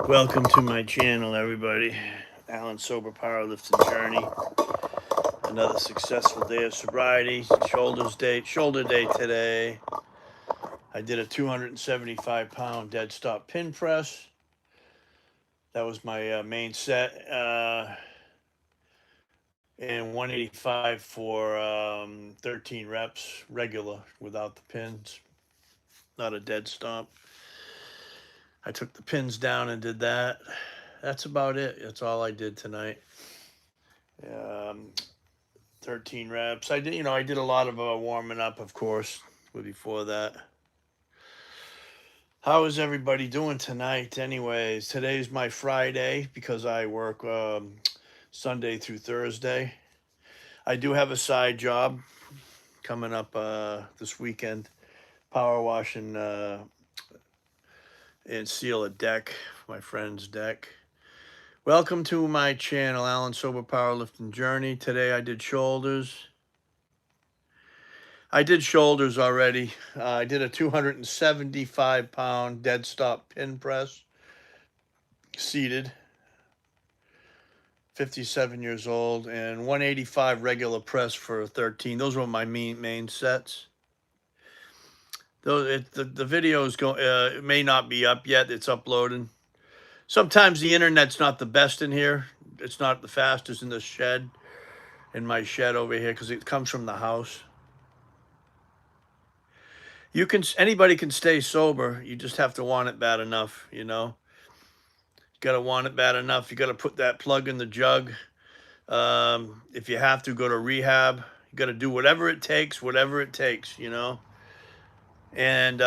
Welcome to my channel, everybody. Allan Sober Powerlifting Journey. Another successful day of sobriety. Shoulder day today. I did a 275-pound dead stop pin press. That was my main set. And 185 for 13 reps, regular, without the pins. Not a dead stop. I took the pins down and did that. That's about it. That's all I did tonight. 13 reps. I did a lot of warming up, of course, before that. How is everybody doing tonight? Anyways, today's my Friday because I work Sunday through Thursday. I do have a side job coming up this weekend, power washing and seal a deck, my friend's deck. Welcome to my channel, Allan Sober Powerlifting Journey. Today I did shoulders. I did shoulders already. I did a 275-pound dead stop pin press, seated, 57 years old, and 185 regular press for 13. Those were my main sets. The videos it may not be up yet. It's uploading. Sometimes the internet's not the best in here. It's not the fastest in the shed, in my shed over here, because it comes from the house. Anybody can stay sober. You just have to want it bad enough, you know. You got to want it bad enough. You got to put that plug in the jug. If you have to go to rehab, you got to do whatever it takes, you know. And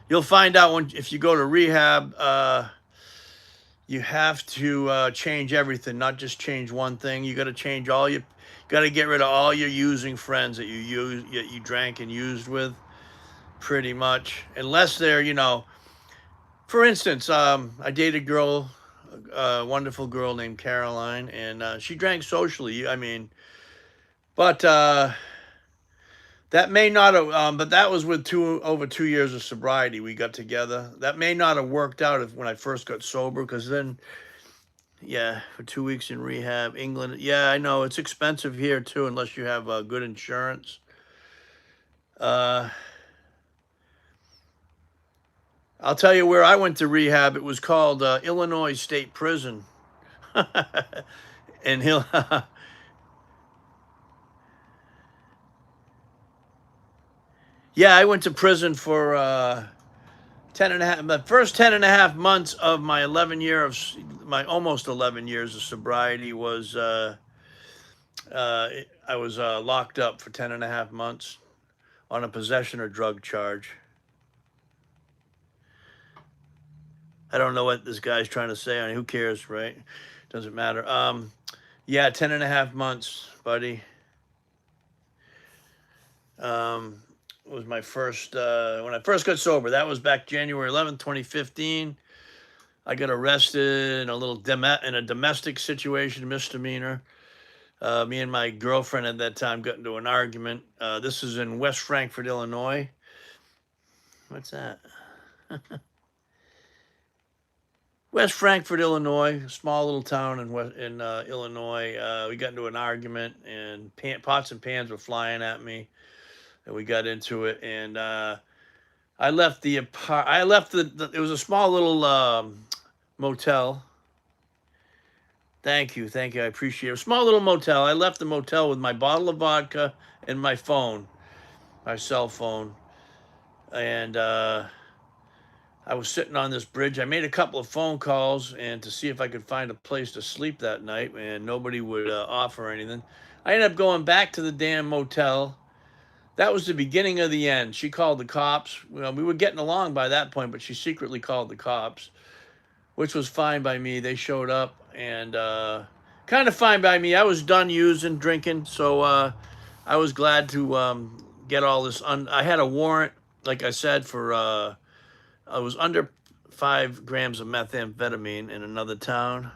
you'll find out if you go to rehab, you have to change everything, not just change one thing. You got to change got to get rid of all your using friends that you drank and used with. Pretty much, unless they're, you know, for instance, I dated a wonderful girl named Caroline, and she drank socially. I mean, but that may not have, but that was with over 2 years of sobriety. We got together. That may not have worked out when I first got sober, because then, yeah, for 2 weeks in rehab, England. Yeah, I know it's expensive here too, unless you have good insurance. I'll tell you where I went to rehab. It was called Illinois State Prison. And yeah, I went to prison for the first 10.5 months of my almost 11 years of sobriety was I was locked up for 10.5 months on a possession or drug charge. I don't know what this guy's trying to say. I mean, who cares, right? Doesn't matter. Yeah, 10.5 months, buddy. Was my first, when I first got sober. That was back January 11th, 2015. I got arrested in a domestic situation, misdemeanor. Me and my girlfriend at that time got into an argument. This is in West Frankfort, Illinois. What's that? West Frankfort, Illinois, a small little town in Illinois. We got into an argument, and pots and pans were flying at me, and we got into it. And I left it was a small little motel. Thank you, I appreciate it. A small little motel. I left the motel with my bottle of vodka and my phone, my cell phone, and I was sitting on this bridge. I made a couple of phone calls and to see if I could find a place to sleep that night, and nobody would offer anything. I ended up going back to the damn motel. That was the beginning of the end. She called the cops. Well, we were getting along by that point, but she secretly called the cops, which was fine by me. They showed up, and kind of fine by me. I was done drinking, so I was glad to get all this. I had a warrant, like I said, for... I was under 5 grams of methamphetamine in another town.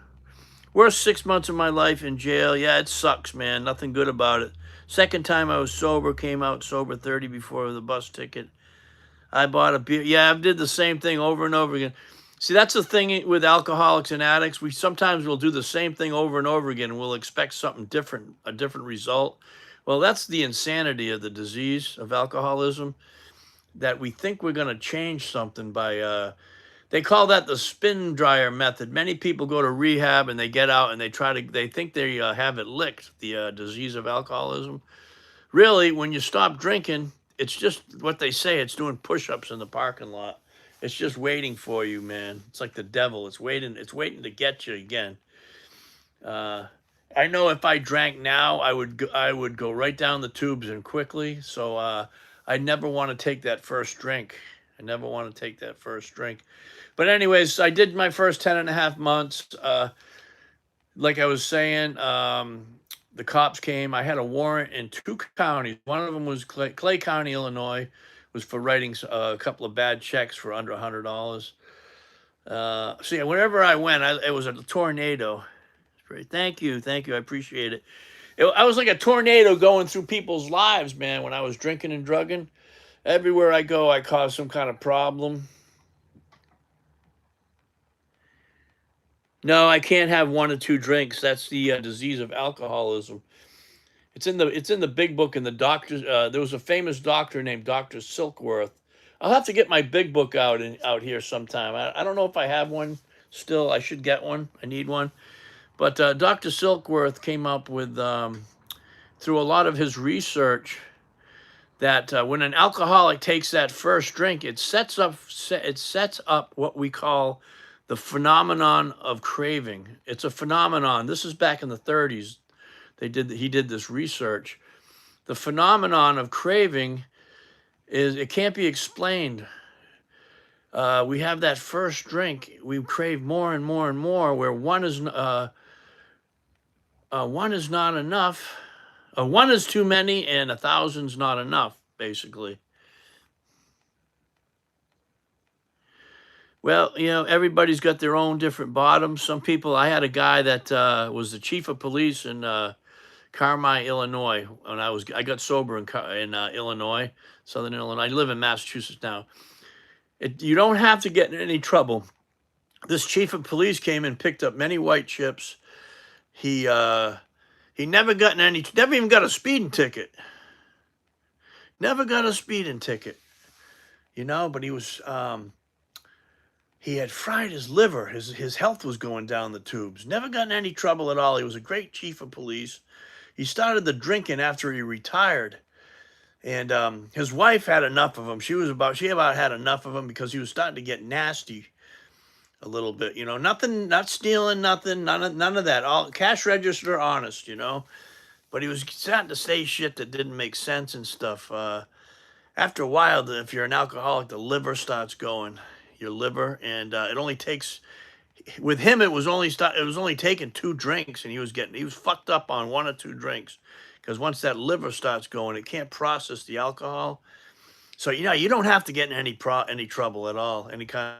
Worst 6 months of my life in jail. Yeah, it sucks, man. Nothing good about it. Second time I was sober, came out sober 30 before the bus ticket. I bought a beer. Yeah, I did the same thing over and over again. See, that's the thing with alcoholics and addicts. We sometimes will do the same thing over and over again, and we'll expect something different, a different result. Well, that's the insanity of the disease of alcoholism, that we think we're going to change something by, they call that the spin dryer method. Many people go to rehab and they get out and they think they have it licked, the disease of alcoholism. Really, when you stop drinking, it's just what they say. It's doing push-ups in the parking lot. It's just waiting for you, man. It's like the devil. It's waiting. It's waiting to get you again. Uh, I know if I drank now, I would go right down the tubes and quickly. So I never want to take that first drink. I never want to take that first drink. But anyways, I did my first 10 and a half months. Like I was saying, the cops came. I had a warrant in 2 counties. One of them was Clay County, Illinois, was for writing a couple of bad checks for under $100. So yeah, wherever I went, it was a tornado. Great. Thank you. Thank you. I appreciate it. I was like a tornado going through people's lives, man, when I was drinking and drugging. Everywhere I go, I cause some kind of problem. No, I can't have 1 or 2 drinks. That's the disease of alcoholism. It's in the big book, and the doctor, there was a famous doctor named Dr. Silkworth. I'll have to get my big book out here sometime. I don't know if I have one still. I should get one. I need one. But Dr. Silkworth came up with, through a lot of his research, that when an alcoholic takes that first drink, it sets up what we call the phenomenon of craving. It's a phenomenon. This is back in the 30s. He did this research. The phenomenon of craving it can't be explained. We have that first drink, we crave more and more and more, where one is not enough. One is too many, and 1,000's not enough, basically. Well, everybody's got their own different bottoms. Some people, I had a guy that was the chief of police in Carmi, Illinois. When I got sober in Illinois, Southern Illinois. I live in Massachusetts now. You don't have to get in any trouble. This chief of police came and picked up many white chips. He never even got a speeding ticket. Never got a speeding ticket. But he had fried his liver. His health was going down the tubes. Never got in any trouble at all. He was a great chief of police. He started the drinking after he retired. And his wife had enough of him. She about had enough of him because he was starting to get nasty a little bit. Nothing, not stealing, nothing, none of that. All cash register, honest. But he was starting to say shit that didn't make sense and stuff. After a while, if you're an alcoholic, the liver starts going. Your liver, and it only takes. With him, it was only taking 2 drinks, and he was fucked up on 1 or 2 drinks, because once that liver starts going, it can't process the alcohol. So you don't have to get in any trouble at all, any kind